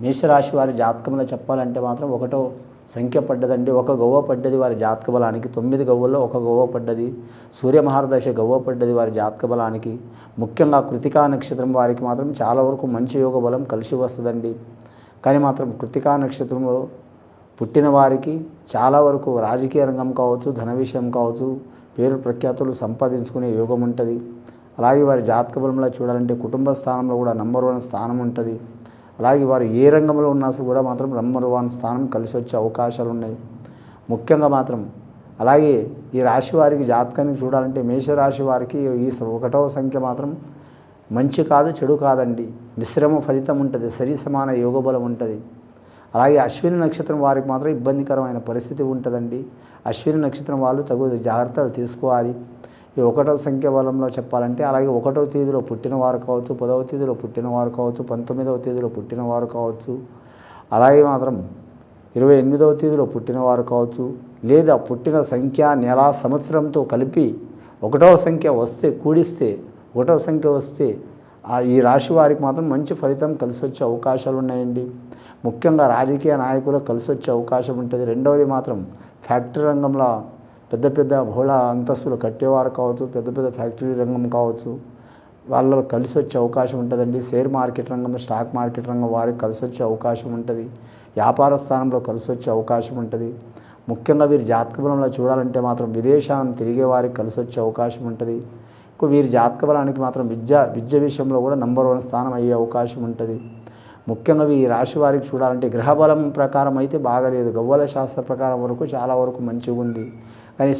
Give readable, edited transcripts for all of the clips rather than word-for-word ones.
మేషరాశి వారి జాతకంలో చెప్పాలంటే మాత్రం ఒకటో సంఖ్య పడ్డదండి. ఒక గవ్వ పడ్డది వారి జాతక బలానికి. 9 గవ్వల్లో ఒక గవ్వ పడ్డది. సూర్యమహారదశ గవ్వ పడ్డది వారి జాతక బలానికి. ముఖ్యంగా కృతికా నక్షత్రం వారికి మాత్రం చాలా వరకు మంచి యోగ బలం కలిసి వస్తుందండి. కానీ మాత్రం కృతికా నక్షత్రంలో పుట్టిన వారికి చాలా వరకు రాజకీయ రంగం కావచ్చు, ధన విషయం కావచ్చు, పేరు ప్రఖ్యాతులు సంపాదించుకునే యోగం ఉంటుంది. అలాగే వారి జాతక బలంలో చూడాలంటే కుటుంబ స్థానంలో కూడా నంబర్ 1 స్థానం ఉంటుంది. అలాగే వారు ఏ రంగంలో ఉన్నా కూడా మాత్రం నంబర్ 1 స్థానం కలిసి వచ్చే అవకాశాలు ఉన్నాయి. ముఖ్యంగా మాత్రం అలాగే ఈ రాశి వారికి జాతకాన్ని చూడాలంటే మేషరాశి వారికి ఈ 1వ సంఖ్య మాత్రం మంచి కాదు, చెడు కాదండి. మిశ్రమ ఫలితం ఉంటుంది, సరి సమాన యోగ బలం ఉంటుంది. అలాగే అశ్విని నక్షత్రం వారికి మాత్రం ఇబ్బందికరమైన పరిస్థితి ఉంటుందండి. అశ్విని నక్షత్రం వాళ్ళు తగు జాగ్రత్తలు తీసుకోవాలి. ఈ 1వ సంఖ్య బలంలో చెప్పాలంటే అలాగే 1వ తేదీలో పుట్టినవారు కావచ్చు, 10వ తేదీలో పుట్టినవారు కావచ్చు, 19వ తేదీలో పుట్టినవారు కావచ్చు, అలాగే మాత్రం 28వ తేదీలో పుట్టినవారు కావచ్చు, లేదా పుట్టిన సంఖ్య నెల సంవత్సరంతో కలిపి 1వ సంఖ్య వస్తే కూడిస్తే 1వ సంఖ్య వస్తే ఈ రాశి వారికి మాత్రం మంచి ఫలితం కలిసి వచ్చే అవకాశాలు ఉన్నాయండి. ముఖ్యంగా రాజకీయ నాయకులకు కలిసి వచ్చే అవకాశం ఉంటుంది. రెండవది మాత్రం ఫ్యాక్టరీ రంగంలో పెద్ద పెద్ద బహుళ అంతస్తులు కట్టేవారు కావచ్చు, పెద్ద పెద్ద ఫ్యాక్టరీ రంగం కావచ్చు, వాళ్ళలో కలిసి వచ్చే అవకాశం ఉంటుందండి. షేర్ మార్కెట్ రంగం, స్టాక్ మార్కెట్ రంగం వారికి కలిసి వచ్చే అవకాశం ఉంటుంది. వ్యాపార స్థానంలో కలిసి వచ్చే అవకాశం ఉంటుంది. ముఖ్యంగా వీరి జాతక బలంలో చూడాలంటే మాత్రం విదేశాలను తిరిగే వారికి కలిసి వచ్చే అవకాశం ఉంటుంది. వీరి జాతక బలానికి మాత్రం విద్య విషయంలో కూడా నంబర్ 1 స్థానం అయ్యే అవకాశం ఉంటుంది. ముఖ్యంగా ఈ రాశి వారికి చూడాలంటే గ్రహబలం ప్రకారం అయితే బాగలేదు. గవ్వల శాస్త్ర ప్రకారం వరకు చాలా వరకు మంచిగా ఉంది. కానీ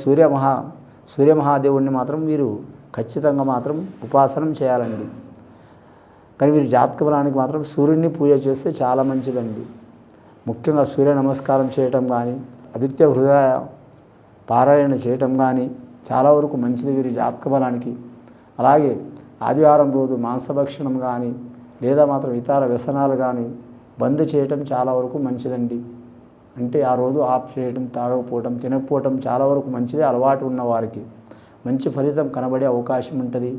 సూర్యమహాదేవుడిని మాత్రం వీరు ఖచ్చితంగా మాత్రం ఉపాసనం చేయాలండి. కానీ వీరి జాతక బలానికి మాత్రం సూర్యుడిని పూజ చేస్తే చాలా మంచిదండి. ముఖ్యంగా సూర్య నమస్కారం చేయటం కానీ, ఆదిత్య హృదయ పారాయణ చేయటం కానీ చాలా వరకు మంచిది వీరి జాతక బలానికి. అలాగే ఆదివారం రోజు మాంసభక్షణం కానీ లేదా మాత్రం ఇతర వ్యసనాలు కానీ బంద్ చేయటం చాలా వరకు మంచిదండి. అంటే ఆ రోజు ఆఫ్ చేయటం, తాగకపోవటం, తినకపోవటం చాలా వరకు మంచిది. అలవాటు ఉన్న వారికి మంచి ఫలితం కనబడే అవకాశం ఉంటుంది.